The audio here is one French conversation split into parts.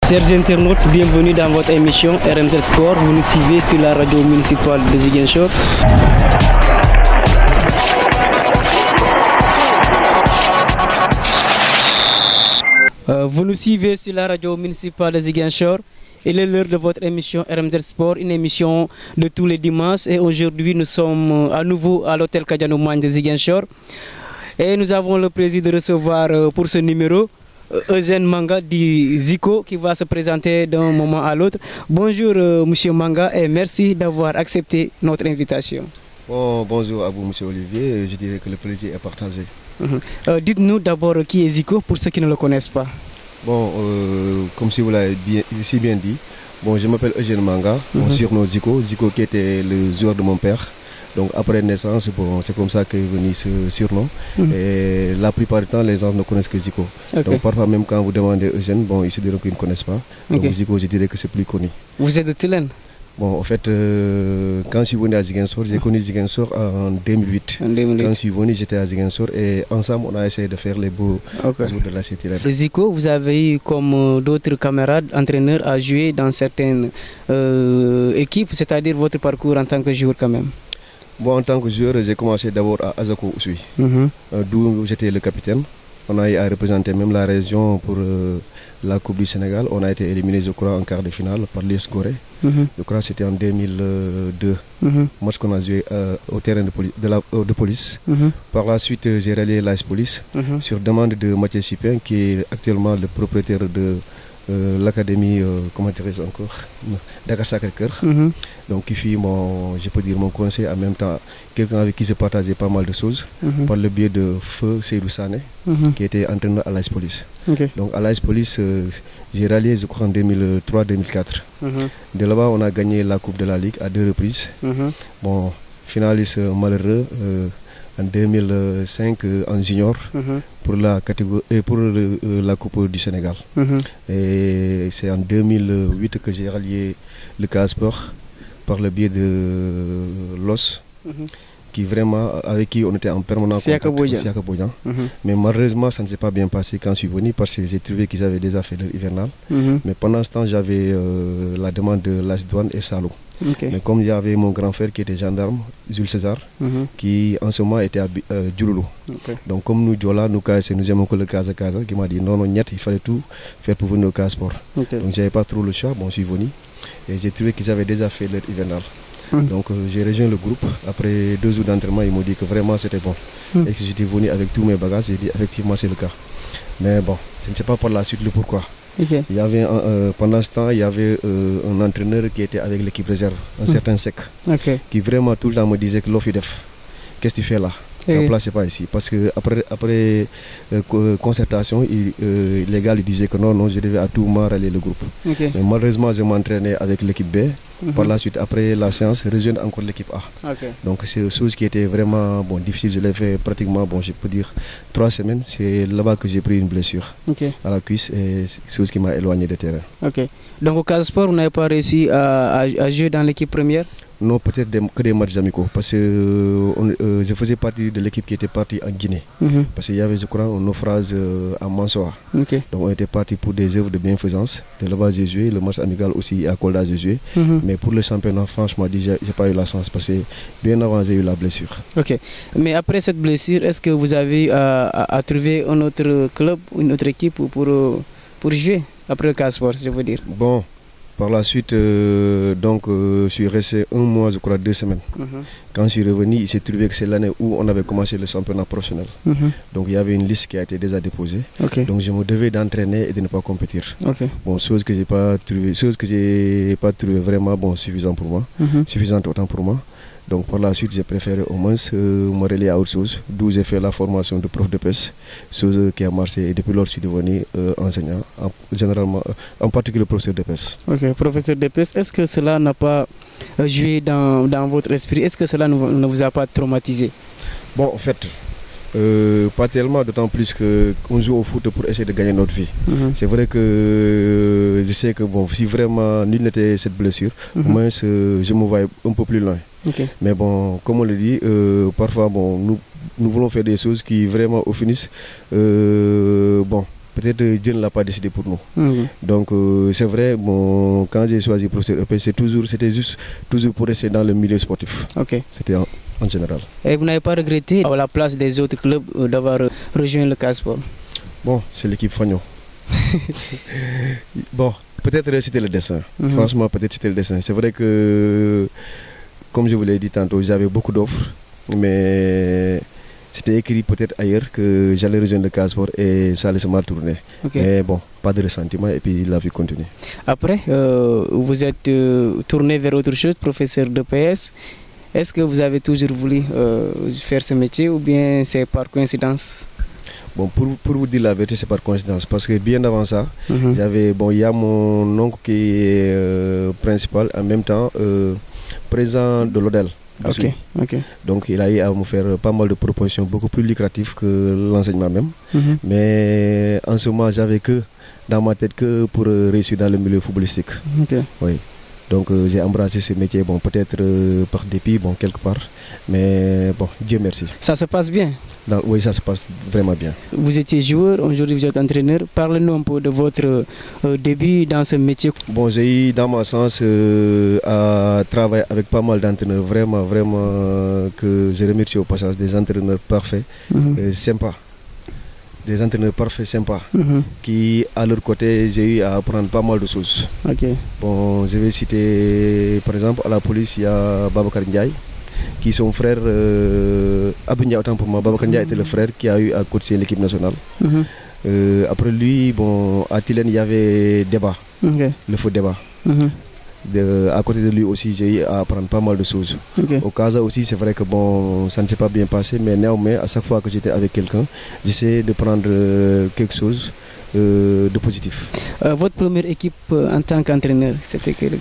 Chers internautes, bienvenue dans votre émission RMZ Sport. Vous nous suivez sur la radio municipale de Ziguinchor. Vous nous suivez sur la radio municipale de Ziguinchor. Il est l'heure de votre émission RMZ Sport, une émission de tous les dimanches. Et aujourd'hui, nous sommes à nouveau à l'hôtel Kadianoumane de Ziguinchor. Et nous avons le plaisir de recevoir pour ce numéro Eugène Manga du Zico qui va se présenter d'un moment à l'autre. Bonjour Monsieur Manga et merci d'avoir accepté notre invitation. Bonjour à vous Monsieur Olivier, je dirais que le plaisir est partagé. Dites-nous d'abord qui est Zico pour ceux qui ne le connaissent pas. Comme si vous l'avez si bien dit, je m'appelle Eugène Manga, mon surnom Zico, Zico qui était le joueur de mon père. Donc après naissance, c'est comme ça qu'est venu ce surnom. Et la plupart du temps, les gens ne connaissent que Zico. Donc parfois même quand vous demandez Eugène, ils se diront qu'ils ne connaissent pas. Donc Zico, je dirais que c'est plus connu. Vous êtes de Tilène? En fait, quand je suis venu à Ziguinchor, j'ai connu Ziguinchor en 2008. Quand je suis venu, j'étais à Ziguinchor et ensemble, on a essayé de faire les beaux jours de la cité. Zico, vous avez eu comme d'autres camarades, entraîneurs, à jouer dans certaines équipes, c'est-à-dire votre parcours en tant que joueur quand même? En tant que joueur, j'ai commencé d'abord à Azako Ousui, d'où j'étais le capitaine. On a eu à représenter même la région pour la Coupe du Sénégal. On a été éliminé, je crois, en quart de finale par l'US Gorée. Je crois que c'était en 2002, match qu'on a joué au terrain de police. Par la suite, j'ai rallié l'AS Police sur demande de Mathieu Chipin, qui est actuellement le propriétaire de l'académie, comment dirais-je encore, Dakar Sacré-Cœur. Donc qui fut je peux dire mon conseil, en même temps quelqu'un avec qui j'ai partagé pas mal de choses par le biais de Feu Seydou Sané, qui était entraîneur à l'AS Police. Donc à l'AS Police, j'ai rallié je crois en 2003-2004. De là-bas on a gagné la Coupe de la Ligue à 2 reprises. Finaliste malheureux en 2005 en junior pour la catégorie pour la Coupe du Sénégal. Et c'est en 2008 que j'ai rallié le Casa Sport par le biais de Los, qui vraiment avec qui on était en permanent contact, Siaka Bodian. Mais malheureusement ça ne s'est pas bien passé quand je suis venu parce que j'ai trouvé qu'ils avaient déjà fait leur hivernal. Mais pendant ce temps j'avais la demande de l'AS Douanes et Salo. Mais comme il y avait mon grand frère qui était gendarme, Jules César, qui en ce moment était à Djouloulou. Donc comme nous Diola, nous aimons que le Casa, qui m'a dit non, il fallait tout faire pour venir au Casa Sport. Donc j'avais pas trop le choix, je suis venu et j'ai trouvé qu'ils avaient déjà fait leur hivernal. Donc j'ai rejoint le groupe. Après 2 jours d'entraînement, ils m'ont dit que vraiment c'était bon. Et que j'étais venu avec tous mes bagages, j'ai dit effectivement c'est le cas. Mais je ne sais pas par la suite le pourquoi. Il y avait, pendant ce temps, il y avait un entraîneur qui était avec l'équipe réserve, un certain Sec, qui vraiment tout le temps me disait que l'OFIDEF, qu'est-ce que tu fais là? Ta place c'est pas ici. Parce que après concertation, les gars lui disaient que non, je devais à tout moment rallier le groupe. Mais malheureusement, je m'entraînais avec l'équipe B. Par la suite, après la séance, rejoindre encore l'équipe A. Donc c'est une chose qui était vraiment difficile. Je l'ai fait pratiquement, je peux dire, 3 semaines. C'est là-bas que j'ai pris une blessure à la cuisse et c'est une chose qui m'a éloigné du terrain. Donc au Casa Sport, vous n'avez pas réussi à jouer dans l'équipe première? Non, peut-être que des matchs amicaux, parce que je faisais partie de l'équipe qui était partie en Guinée. Parce qu'il y avait, je crois, un naufrage à Mansoa. Donc on était parti pour des œuvres de bienfaisance. De là-bas, j'ai joué, le match amical aussi à Kolda, j'ai joué. Mais pour le championnat, franchement, j'ai pas eu la chance, parce que bien avant, j'ai eu la blessure. Mais après cette blessure, est-ce que vous avez à trouver un autre club, une autre équipe pour jouer après le Casa Sport, je veux dire? Par la suite, je suis resté 1 mois, je crois 2 semaines. Quand je suis revenu, il s'est trouvé que c'est l'année où on avait commencé le championnat professionnel. Donc il y avait une liste qui a été déjà déposée. Donc je me devais d'entraîner et de ne pas compétir. Chose que j'ai pas trouvé vraiment suffisante pour moi, suffisante autant pour moi. Donc par la suite, j'ai préféré au moins me relier à autre chose, d'où j'ai fait la formation de prof de pêche, chose qui a marché et depuis lors je suis devenu enseignant, généralement, en particulier professeur de pêche. Professeur de pêche, est-ce que cela n'a pas joué dans votre esprit? Est-ce que cela ne vous a pas traumatisé? En fait, pas tellement, d'autant plus qu'on joue au foot pour essayer de gagner notre vie. C'est vrai que je sais que si vraiment nul n'était cette blessure, au moins je me voyais un peu plus loin. Mais comme on le dit, parfois nous voulons faire des choses qui vraiment au finish peut-être Dieu ne l'a pas décidé pour nous. Donc c'est vrai, bon, quand j'ai choisi professeur EP, c'était juste toujours pour rester dans le milieu sportif. C'était en général. Et vous n'avez pas regretté à la place des autres clubs d'avoir rejoint le Casa-Sport? Bon, c'est l'équipe Fagnon. Bon, peut-être c'était le destin. Franchement, peut-être c'était le destin. C'est vrai que, comme je vous l'ai dit tantôt, j'avais beaucoup d'offres, mais c'était écrit peut-être ailleurs que j'allais rejoindre le Casa-Sport et ça allait se mal tourner. Mais bon, pas de ressentiment et puis la vie continue. Après, vous êtes tourné vers autre chose, professeur de PS. Est-ce que vous avez toujours voulu faire ce métier ou bien c'est par coïncidence? Bon, pour vous dire la vérité, c'est par coïncidence. Parce que bien avant ça, il y a mon oncle qui est principal, en même temps président de l'ODEL. Donc il a eu à me faire pas mal de propositions, beaucoup plus lucratives que l'enseignement même. Mais en ce moment, j'avais que dans ma tête que pour réussir dans le milieu footballistique. Oui. Donc j'ai embrassé ce métier, bon, peut-être par dépit, bon, quelque part. Mais bon, Dieu merci. Ça se passe bien? Oui, ça se passe vraiment bien. Vous étiez joueur, aujourd'hui vous êtes entraîneur. Parlez-nous un peu de votre début dans ce métier. Bon, j'ai eu dans ma sens à travailler avec pas mal d'entraîneurs, vraiment, que je remercie au passage, des entraîneurs parfaits, sympas. Des entraîneurs parfaits, sympas, qui à leur côté, j'ai eu à apprendre pas mal de choses. Bon, je vais citer, par exemple, à la police, il y a Babacar Ndiaye, qui est son frère, Abou Ndiaye, autant pour moi. Babacar Ndiaye était le frère qui a eu à coacher l'équipe nationale. Après lui, bon, à Tilène, il y avait Débat, le faux Débat. À côté de lui aussi, j'ai eu à apprendre pas mal de choses. Au Casa aussi, c'est vrai que bon, ça ne s'est pas bien passé, mais néanmoins, à chaque fois que j'étais avec quelqu'un, j'essayais de prendre quelque chose de positif. Votre première équipe en tant qu'entraîneur, c'était quelle?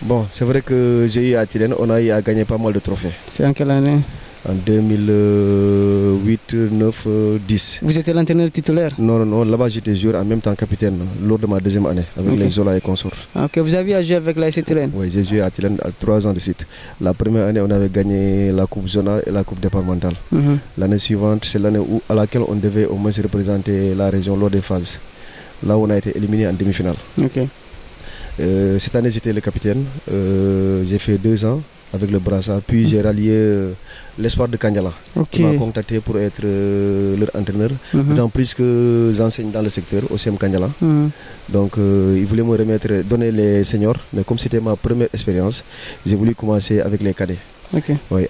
Bon, c'est vrai que j'ai eu à Tilène, on a eu à gagner pas mal de trophées. C'est en quelle année? En 2008, 9, 10. Vous étiez l'entraîneur titulaire? Non, là-bas j'étais joueur en même temps capitaine lors de ma deuxième année avec les Zola et consorts. Vous aviez à jouer avec l'AS Tilène? Oui, j'ai joué à Tilène à 3 ans de suite. La première année, on avait gagné la coupe zonale et la coupe départementale. L'année suivante, c'est l'année à laquelle on devait au moins représenter la région lors des phases. Là où on a été éliminé en demi-finale. Cette année, j'étais le capitaine. J'ai fait 2 ans avec le brassard. Puis j'ai rallié l'espoir de Kanyala, qui m'a contacté pour être leur entraîneur. D'autant plus que j'enseigne dans le secteur au CM Kanyala. Donc ils voulaient me donner les seniors. Mais comme c'était ma première expérience, j'ai voulu commencer avec les cadets.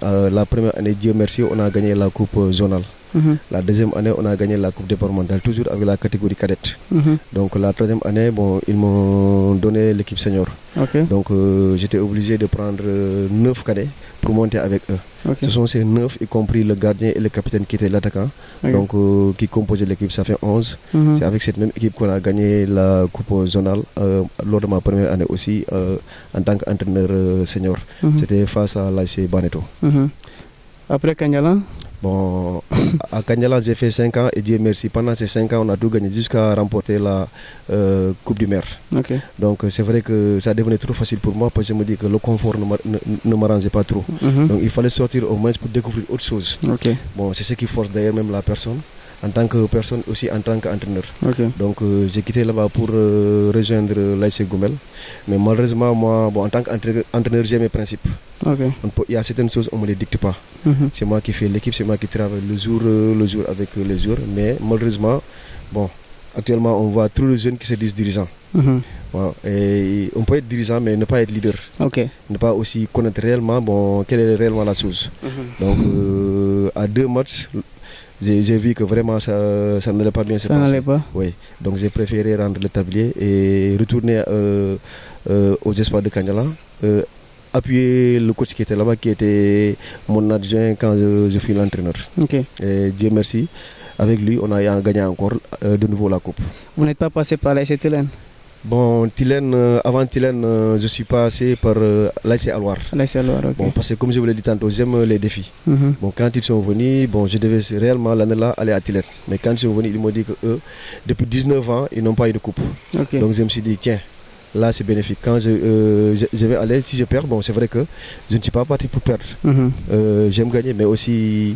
La première année, Dieu merci, on a gagné la coupe zonale. La deuxième année, on a gagné la coupe départementale, toujours avec la catégorie cadette. Donc la troisième année, bon, ils m'ont donné l'équipe senior. Donc j'étais obligé de prendre 9 cadets pour monter avec eux. Ce sont ces 9, y compris le gardien et le capitaine qui était l'attaquant, donc qui composaient l'équipe, ça fait 11. C'est avec cette même équipe qu'on a gagné la coupe zonale lors de ma première année aussi en tant qu'entraîneur senior. C'était face à l'AS Baneto. Après Kanyala? Bon, à Kanyala, j'ai fait 5 ans et Dieu merci. Pendant ces 5 ans, on a tout gagné jusqu'à remporter la Coupe du Maire. Donc, c'est vrai que ça devenait trop facile pour moi parce que je me dis que le confort ne m'arrangeait pas trop. Donc, il fallait sortir au moins pour découvrir autre chose. Bon, c'est ce qui force d'ailleurs même la personne, en tant que personne aussi en tant qu'entraîneur. Donc, j'ai quitté là-bas pour rejoindre l'AS Goumel. Mais malheureusement, moi, bon, en tant qu'entraîneur, j'ai mes principes. Il y a certaines choses, on ne me les dicte pas. C'est moi qui fais l'équipe, c'est moi qui travaille le jour avec les joueurs. Mais malheureusement, bon, actuellement, on voit trop de jeunes qui se disent dirigeants. Et on peut être dirigeant, mais ne pas être leader. Ne pas aussi connaître réellement bon, quelle est réellement la chose. Donc, à 2 matchs, j'ai vu que vraiment ça n'allait pas bien se passer. Oui. Donc, j'ai préféré rendre le tablier et retourner aux espoirs de Kanyala. Appuyer le coach qui était là-bas, qui était mon adjoint quand je fus l'entraîneur. Et Dieu merci, avec lui, on a gagné encore de nouveau la coupe. Vous n'êtes pas passé par l'AS Tilène? Bon, avant Tilène, je suis passé par l'AS Alwar. Bon, parce que comme je vous l'ai dit tantôt, j'aime les défis. Bon, quand ils sont venus, bon, je devais réellement l'année-là aller à Tilène. Mais quand ils sont venus, ils m'ont dit que eux, depuis 19 ans, ils n'ont pas eu de coupe. Donc je me suis dit, tiens, là c'est bénéfique. Quand je vais aller, si je perds, bon, c'est vrai que je ne suis pas parti pour perdre. J'aime gagner, mais aussi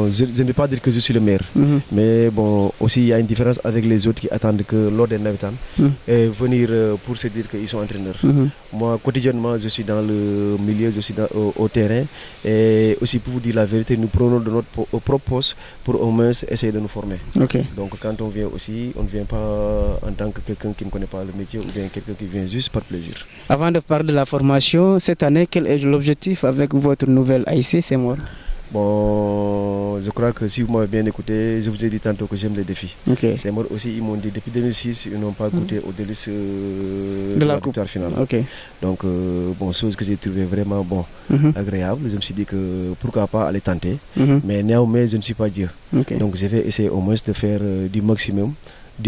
bon, je ne vais pas dire que je suis le meilleur, mais bon, aussi il y a une différence avec les autres qui attendent que lors des Navetan et venir pour se dire qu'ils sont entraîneurs. Moi, quotidiennement, je suis dans le milieu, je suis au terrain, et aussi pour vous dire la vérité, nous prenons de notre propre poste pour au moins essayer de nous former. Donc quand on vient aussi, on ne vient pas en tant que quelqu'un qui ne connaît pas le métier ou bien quelqu'un qui vient juste par plaisir. Avant de parler de la formation, cette année, quel est l'objectif avec votre nouvelle AIC Saint-Maur? Bon, je crois que si vous m'avez bien écouté, je vous ai dit tantôt que j'aime les défis. Saint-Maur aussi, ils m'ont dit depuis 2006, ils n'ont pas goûté au délice de la victoire finale. Donc, bon, chose que j'ai trouvé vraiment bon, agréable. Je me suis dit que pourquoi pas aller tenter, mais néanmoins, je ne suis pas Dieu. Donc, je vais essayer au moins de faire du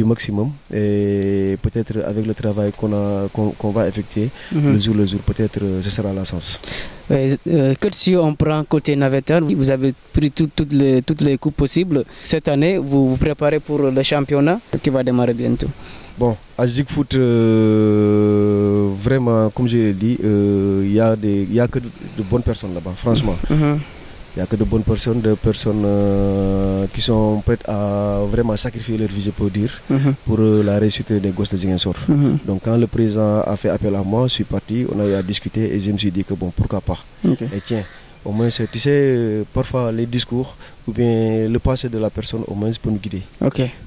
maximum et peut-être avec le travail qu'on va effectuer le jour, peut-être ce sera la chance. Que si on prend côté Navetan, vous avez pris toutes les coupes possibles. Cette année, vous vous préparez pour le championnat qui va démarrer bientôt. Bon, à Zigfoot, vraiment, comme je l'ai dit, il y a que de bonnes personnes là-bas, franchement. Il n'y a que de bonnes personnes, qui sont prêtes à vraiment sacrifier leur vie, je peux dire, pour la réussite des gosses de Ziguinchor. Donc quand le président a fait appel à moi, je suis parti, on a eu à discuter et je me suis dit que bon, pourquoi pas. Et tiens, au moins, tu sais, parfois les discours ou bien le passé de la personne, au moins, peut nous guider.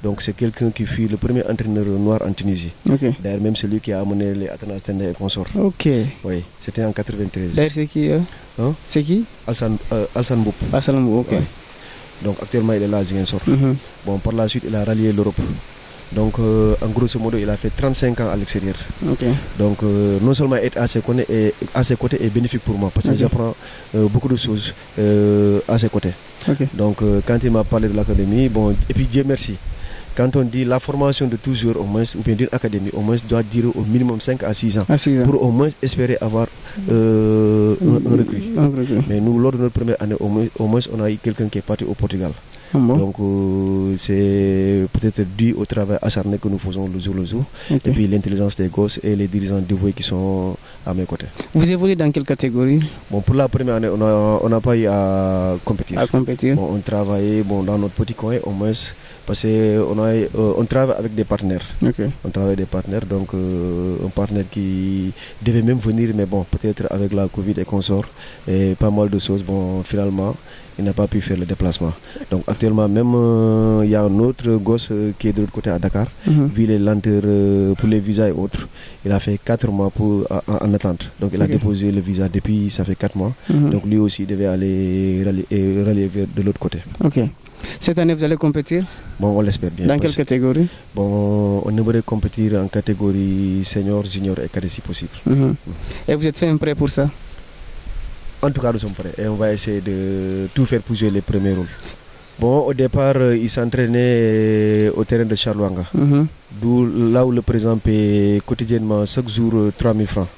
Donc c'est quelqu'un qui fut le premier entraîneur noir en Tunisie. D'ailleurs, même celui qui a amené les Athanas Tendé et consorts. Oui, c'était en 93. D'ailleurs, c'est qui C'est qui Alsan Mboup. Alsan Mboup, Donc actuellement, il est là à Ziguinchor. Bon, par la suite, il a rallié l'Europe. Donc, en grosso modo, il a fait 35 ans à l'extérieur. Donc, non seulement être à ses côtés est bénéfique pour moi, parce que j'apprends beaucoup de choses à ses côtés. Donc, quand il m'a parlé de l'académie, bon, et puis Dieu merci. Quand on dit la formation de toujours au moins, ou bien d'une académie, au moins doit durer au minimum 5 à 6 ans, pour au moins espérer avoir un recrue. Mais nous, lors de notre première année, au moins on a eu quelqu'un qui est parti au Portugal. Donc c'est peut-être dû au travail acharné que nous faisons le jour. Et puis l'intelligence des gosses et les dirigeants dévoués qui sont à mes côtés. Vous évoluez dans quelle catégorie? Bon, pour la première année, on n'a pas eu à compétir. Bon, on travaillait dans notre petit coin au moins, parce qu'on travaille avec des partenaires. On travaille avec des partenaires, donc un partenaire qui devait même venir, mais bon, peut-être avec la Covid et consorts et pas mal de choses, bon, finalement, il n'a pas pu faire le déplacement. Donc actuellement, même il y a un autre gosse qui est de l'autre côté à Dakar, vu les lenteurs pour les visas et autres. Il a fait 4 mois en attente. Donc il a déposé le visa depuis, ça fait 4 mois. Donc lui aussi devait aller rallier vers de l'autre côté. Cette année, vous allez compétir? Bon, on l'espère bien. Dans quelle catégorie? Bon, on aimerait compétir en catégorie senior, junior et cadet si possible. Et vous êtes fait prêt pour ça? En tout cas, nous sommes prêts et on va essayer de tout faire pour jouer les premiers rôles. Bon, au départ, il s'entraînait au terrain de Charlouanga, d'où là où le président paie quotidiennement chaque jour 3 000 francs.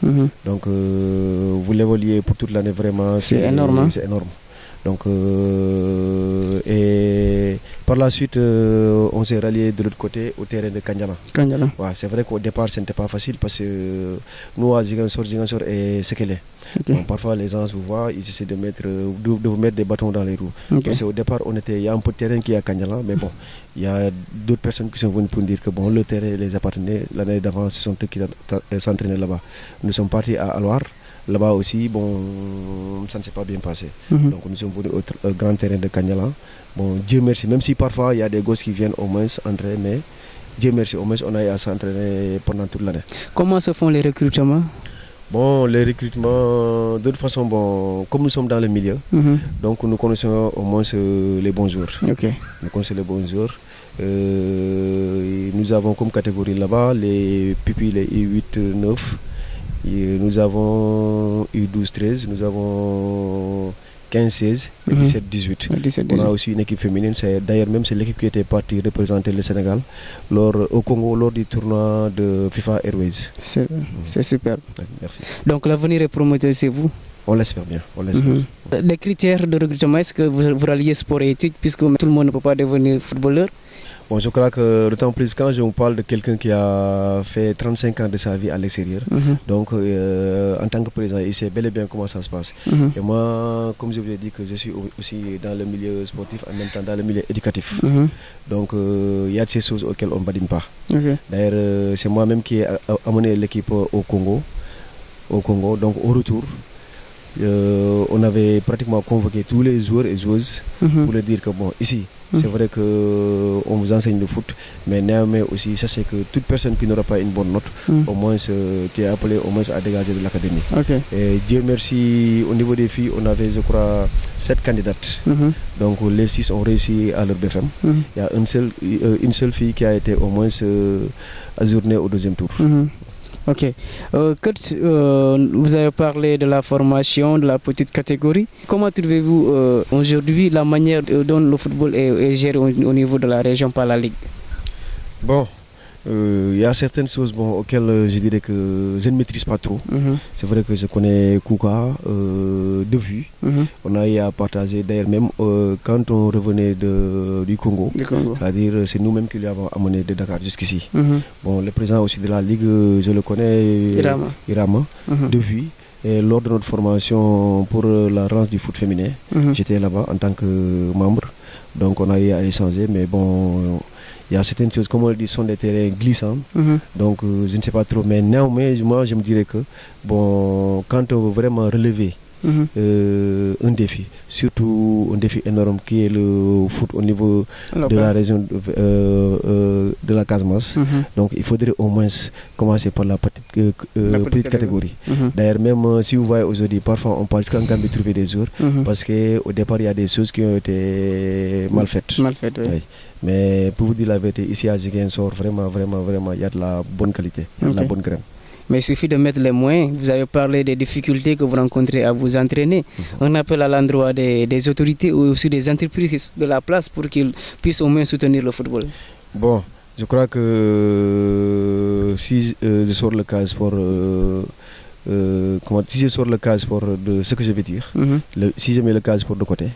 Donc, vous l'évoluez pour toute l'année, vraiment, c'est énorme. C'est énorme. Donc, et par la suite, on s'est rallié de l'autre côté au terrain de Kandiala. Ouais, c'est vrai qu'au départ, ce n'était pas facile parce que nous, à Ziguinchor est séquelé. Bon, parfois, les gens vous voient, ils essaient de vous mettre des bâtons dans les roues. Parce qu'au départ, il y a un peu de terrain qui est à Kandiala, mais bon, il y a d'autres personnes qui sont venues pour dire que bon, le terrain les appartenait. L'année d'avant, ce sont eux qui s'entraînaient là-bas. Nous sommes partis à Aloir. Là-bas aussi, bon, ça ne s'est pas bien passé. Donc nous sommes venus au grand terrain de Kandiala. Bon, Dieu merci, même si parfois il y a des gosses qui viennent au moins s'entraîner, mais Dieu merci, au moins on a eu à s'entraîner pendant toute l'année. Comment se font les recrutements? Bon, les recrutements, de toute façon, bon, comme nous sommes dans le milieu, donc nous connaissons au moins les bons joueurs. Nous connaissons les bons joueurs. Nous avons comme catégorie là-bas les pupilles, les I8, 9. Et nous avons U12-13, nous avons 15-16 et 17-18. On a aussi une équipe féminine, d'ailleurs même c'est l'équipe qui était partie représenter le Sénégal au Congo lors du tournoi de FIFA Airways. C'est super. Merci. Donc l'avenir est prometteur, c'est vous? On l'espère bien, on l'espère. Les critères de recrutement, est-ce que vous ralliez sport et études, puisque tout le monde ne peut pas devenir footballeur? Bon, je crois que d'autant plus quand je vous parle de quelqu'un qui a fait 35 ans de sa vie à l'extérieur, donc en tant que président, il sait bel et bien comment ça se passe. Et moi, comme je vous ai dit que je suis aussi dans le milieu sportif, en même temps dans le milieu éducatif. Donc il y a de ces choses auxquelles on ne badine pas. D'ailleurs, c'est moi-même qui ai amené l'équipe au Congo. Donc au retour, on avait pratiquement convoqué tous les joueurs et joueuses pour leur dire que bon, ici, c'est vrai qu'on vous enseigne le foot, mais néanmoins aussi, sachez que toute personne qui n'aura pas une bonne note, au moins tu es appelé au moins à dégager de l'académie. Et Dieu merci, au niveau des filles, on avait, je crois, 7 candidates. Donc les 6 ont réussi à leur BFM. Il y a une seule fille qui a été au moins ajournée au 2e tour. Ok. Coach, vous avez parlé de la formation, de la petite catégorie. Comment trouvez-vous aujourd'hui la manière dont le football est géré au niveau de la région par la Ligue? Bon, il y a certaines choses auxquelles je dirais que je ne maîtrise pas trop. C'est vrai que je connais Kouka de vue. On a eu à partager, d'ailleurs même quand on revenait du Congo. C'est-à-dire c'est nous-mêmes qui lui avons amené de Dakar jusqu'ici. Bon, le président aussi de la Ligue, je le connais, Irama de vue. Et lors de notre formation pour la rance du foot féminin, j'étais là-bas en tant que membre. Donc on a eu à échanger, mais bon... Il y a certaines choses, comme on le dit, sont des terrains glissants. Donc, je ne sais pas trop. Mais néanmoins, moi, je me dirais que, bon, quand on veut vraiment relever un défi, surtout un défi énorme qui est le foot au niveau de la région de la Casamance, donc il faudrait au moins commencer par la petite catégorie. D'ailleurs, même si vous voyez aujourd'hui, parfois on parle qu'en Gambie de trouver des joueurs, parce qu'au départ, il y a des choses qui ont été mal faites. Oui. Mais pour vous dire la vérité, ici à Ziguinchor, vraiment, il y a de la bonne qualité, il y a de la bonne graine. Mais il suffit de mettre les moyens. Vous avez parlé des difficultés que vous rencontrez à vous entraîner. On appelle à l'endroit des autorités ou aussi des entreprises de la place pour qu'ils puissent au moins soutenir le football. Bon, je crois que si je sors le cas sport... si je sors le cas sport de ce que je vais dire, si je mets le cas sport de côté,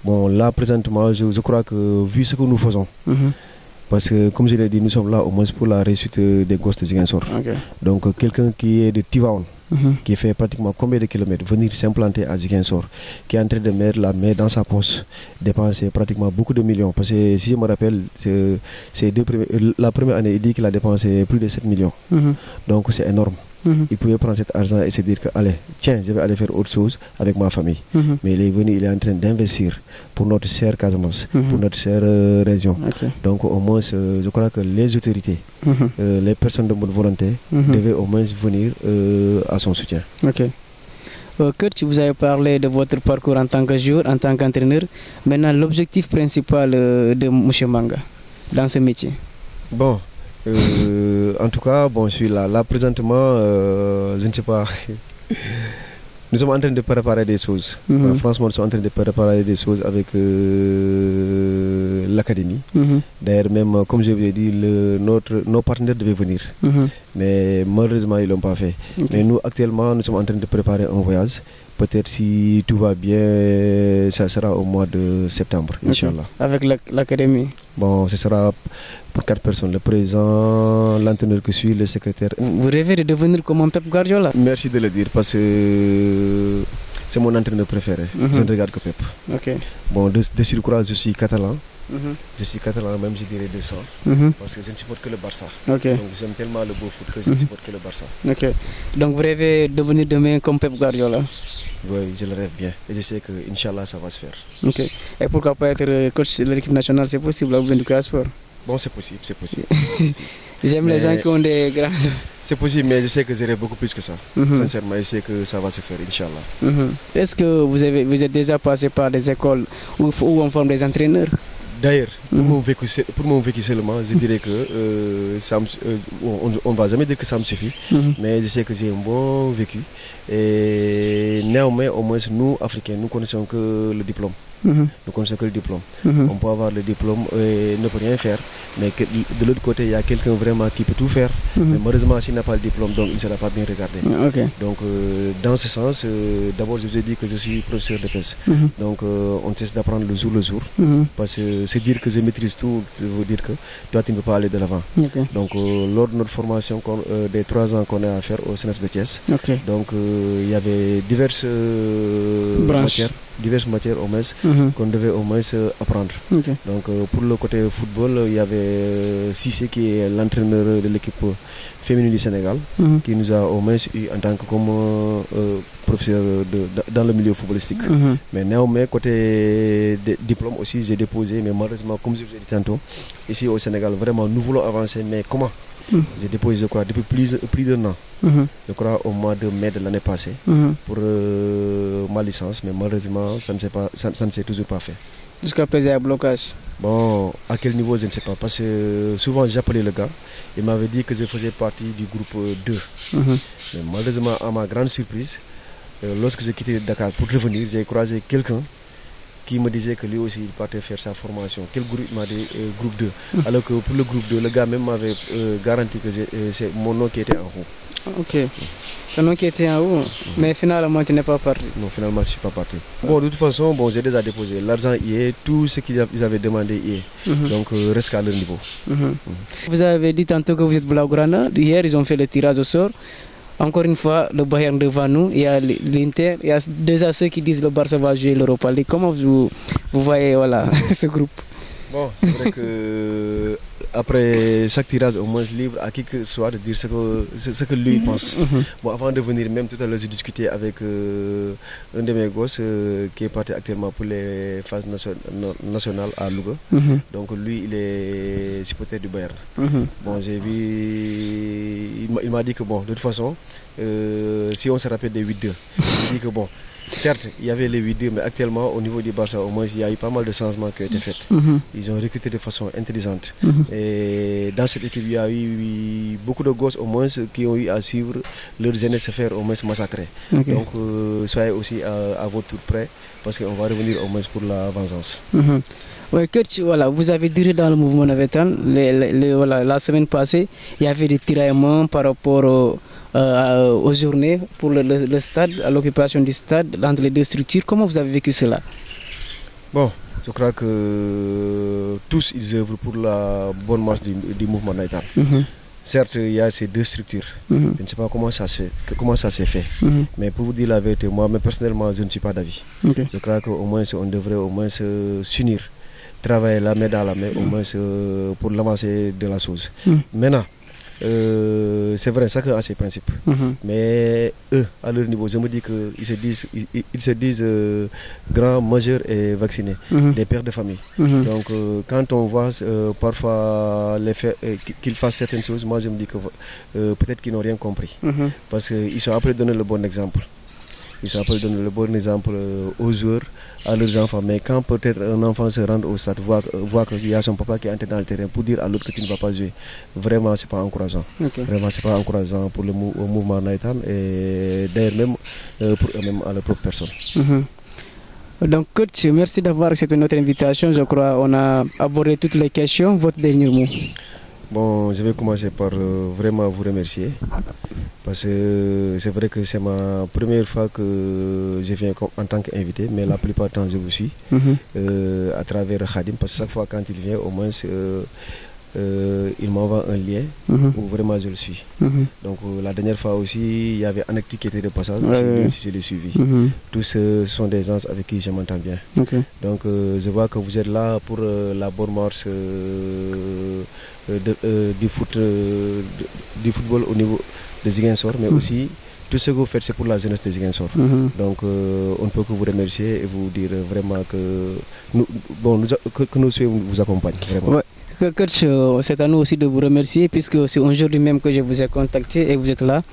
bon là présentement je crois que vu ce que nous faisons, parce que comme je l'ai dit, nous sommes là au moins pour la réussite des gosses de Ziguinchor. Donc quelqu'un qui est de Tivaouane, qui fait pratiquement combien de kilomètres, venir s'implanter à Ziguinchor, qui est en train de mettre la main dans sa poche, dépenser pratiquement beaucoup de millions. Parce que si je me rappelle, la première année, il dit qu'il a dépensé plus de 7 millions. Donc c'est énorme. Il pouvait prendre cet argent et se dire que, allez, tiens, je vais aller faire autre chose avec ma famille. Mais il est venu, il est en train d'investir pour notre chère Casamance, pour notre chère région. Donc au moins, je crois que les autorités, les personnes de bonne volonté, devaient au moins venir à son soutien. Coach, vous avez parlé de votre parcours en tant que joueur, en tant qu'entraîneur. Maintenant, l'objectif principal de M. Manga dans ce métier? Bon. En tout cas, bon, je suis là. Là, présentement, je ne sais pas. Nous sommes en train de préparer des choses. Franchement, nous sommes en train de préparer des choses avec l'académie. D'ailleurs, même, comme je vous ai dit, nos partenaires devaient venir. Mais malheureusement, ils ne l'ont pas fait. Mais nous, actuellement, nous sommes en train de préparer un voyage. Peut-être si tout va bien, ça sera au mois de septembre, Inch'Allah. Avec l'académie? Bon, ce sera pour 4 personnes. Le président, l'entraîneur que je suis, le secrétaire. Vous rêvez de devenir comme un Pep Guardiola? Merci de le dire parce que c'est mon entraîneur préféré. Je ne regarde que Pep. Bon, de surcroît, je suis catalan. Je suis catalan, même je dirais de sang, parce que je ne supporte que le Barça. Donc j'aime tellement le beau foot que je ne supporte que le Barça. Donc vous rêvez de devenir demain comme Pep Guardiola? Oui, je le rêve bien. Et je sais que Inch'Allah ça va se faire. Et pourquoi pas être coach de l'équipe nationale? C'est possible à vous du sport? Bon, c'est possible, c'est possible. J'aime les gens qui ont des grands... C'est possible, mais je sais que je rêve beaucoup plus que ça. Sincèrement, je sais que ça va se faire, Inch'Allah. Est-ce que vous êtes déjà passé par des écoles où on forme des entraîneurs? D'ailleurs, pour mon vécu seulement, je dirais que on ne va jamais dire que ça me suffit, mais je sais que j'ai un bon vécu. Et néanmoins, au moins, nous, Africains, nous connaissons que le diplôme. ne connaissons que le diplôme. On peut avoir le diplôme et ne peut rien faire, mais que, de l'autre côté, il y a quelqu'un vraiment qui peut tout faire, mais malheureusement, s'il n'a pas le diplôme, donc il ne sera pas bien regardé. Donc, dans ce sens, d'abord, je vous ai dit que je suis professeur de PES. Donc, on cesse d'apprendre le jour, parce que c'est dire que je maîtrise tout, je veux dire que toi, tu ne peux pas aller de l'avant. Donc, lors de notre formation des 3 ans qu'on a à faire au CNEPS de Thiès, donc il y avait diverses matières au moins qu'on devait au moins apprendre. Donc pour le côté football, il y avait Cissé qui est l'entraîneur de l'équipe féminine du Sénégal, qui nous a au moins eu en tant que comme professeur dans le milieu footballistique. Mais néanmoins, côté diplôme aussi, j'ai déposé, mais malheureusement, comme je vous ai dit tantôt, ici au Sénégal, vraiment, nous voulons avancer, mais comment? J'ai déposé, je crois, depuis plus d'un an, je crois au mois de mai de l'année passée, pour ma licence, mais malheureusement, ça ne s'est toujours pas fait. Jusqu'à présent, il y a blocage. Bon, à quel niveau, je ne sais pas, parce que souvent j'appelais le gars, il m'avait dit que je faisais partie du groupe 2. Mais malheureusement, à ma grande surprise, lorsque j'ai quitté Dakar pour revenir, j'ai croisé quelqu'un qui me disait que lui aussi il partait faire sa formation. Quel groupe? Il m'a dit groupe 2. Alors que pour le groupe 2, le gars même m'avait garanti que c'est mon nom qui était en haut. Ok. Ton nom qui était en haut, mais finalement tu n'es pas parti. Non, finalement je ne suis pas parti. Bon, de toute façon, bon, j'ai déjà déposé. L'argent y est, tout ce qu'ils avaient demandé y est. Donc reste à leur niveau. Vous avez dit tantôt que vous êtes Blaugrana. Hier, ils ont fait le tirage au sort. Encore une fois, le Bayern devant nous, il y a l'Inter, il y a déjà ceux qui disent que le Barça va jouer l'Europa League. Comment vous voyez voilà, ce groupe? Bon, c'est vrai que après chaque tirage, au moins libre à qui que ce soit de dire ce que lui pense. Bon, avant de venir, même tout à l'heure, j'ai discuté avec un de mes gosses qui est parti actuellement pour les phases nationales à Louga. Donc lui, il est supporter du Bayern. Bon, j'ai vu, il m'a dit que bon, de toute façon, si on se rappelle des 8-2, il dit que bon, certes, il y avait les 8-2, mais actuellement, au niveau du Barça, au moins, il y a eu pas mal de changements qui ont été faits. Ils ont recruté de façon intelligente. Et dans cette équipe, il y a eu beaucoup de gosses, au moins, qui ont eu à suivre leurs aînés se faire au moins massacrer. Donc, soyez aussi à votre tour prêts, parce qu'on va revenir au moins pour la vengeance. Oui, coach, voilà, vous avez duré dans le mouvement Navetan. Voilà, la semaine passée, il y avait des tiraillements par rapport aux journées pour le stade, à l'occupation du stade, entre les deux structures. Comment vous avez vécu cela? Bon, je crois que tous ils œuvrent pour la bonne marche du mouvement Navetan. Certes, il y a ces deux structures. Je ne sais pas comment ça s'est fait. Mais pour vous dire la vérité, moi, mais personnellement, je ne suis pas d'avis. Je crois qu'au moins, on devrait au moins s'unir, travailler la main dans la main, au moins pour l'avancée de la chose. Maintenant, c'est vrai, chacun a ses principes. Mais eux, à leur niveau, je me dis qu'ils se disent grands, majeurs et vaccinés, des pères de famille. Donc, quand on voit parfois qu'ils fassent certaines choses, moi je me dis que peut-être qu'ils n'ont rien compris. Parce qu'ils sont après donner le bon exemple. Ils sont appelés à donner le bon exemple aux joueurs, à leurs enfants. Mais quand peut-être un enfant se rend au stade, voit qu'il y a son papa qui est entré dans le terrain pour dire à l'autre que tu ne vas pas jouer, vraiment, ce n'est pas encourageant. Vraiment, ce n'est pas encourageant pour le mouvement Navetan et d'ailleurs même pour eux-mêmes, à leur propre personne. Donc, coach, merci d'avoir accepté notre invitation. Je crois qu'on a abordé toutes les questions. Votre dernier mot? Bon, je vais commencer par vraiment vous remercier. Parce que c'est vrai que c'est ma première fois que je viens en tant qu'invité, mais la plupart du temps je vous suis à travers Khadim, parce que chaque fois quand il vient, au moins il m'envoie un lien où vraiment je le suis. Donc la dernière fois aussi, il y avait Anacti qui était de passage, même si je l'ai suivi. Tous ce sont des gens avec qui je m'entends bien. Donc je vois que vous êtes là pour la bonne marche du football au niveau de Ziguinchor, mais aussi tout ce que vous faites, c'est pour la jeunesse de Ziguinchor. Donc on ne peut que vous remercier et vous dire vraiment que nos souhaits vous accompagnent. Vraiment. Coach, c'est à nous aussi de vous remercier puisque c'est aujourd'hui même que je vous ai contacté et vous êtes là.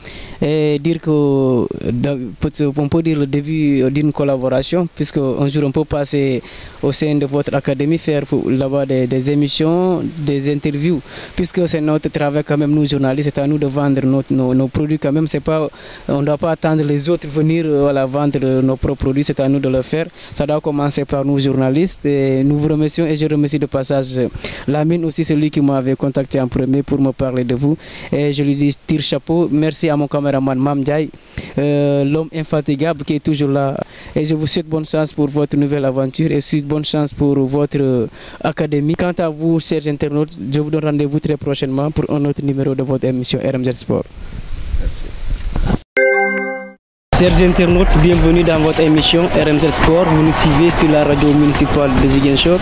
Et dire que on peut dire le début d'une collaboration puisque un jour on peut passer au sein de votre académie, faire là-bas des émissions, des interviews, puisque c'est notre travail quand même, nous journalistes, c'est à nous de vendre nos produits quand même. Pas, on ne doit pas attendre les autres venir vendre nos propres produits, c'est à nous de le faire. Ça doit commencer par nous journalistes et nous vous remercions et je remercie de passage Lamine aussi, celui qui m'avait contacté en premier pour me parler de vous. Et je lui dis tire chapeau. Merci à mon caméraman Mamdjaï, l'homme infatigable qui est toujours là. Et je vous souhaite bonne chance pour votre nouvelle aventure et souhaite bonne chance pour votre académie. Quant à vous, chers internautes, je vous donne rendez-vous très prochainement pour un autre numéro de votre émission RMZ Sport. Merci. Chers internautes, bienvenue dans votre émission RMZ Sport. Vous nous suivez sur la radio municipale de Ziguinchor.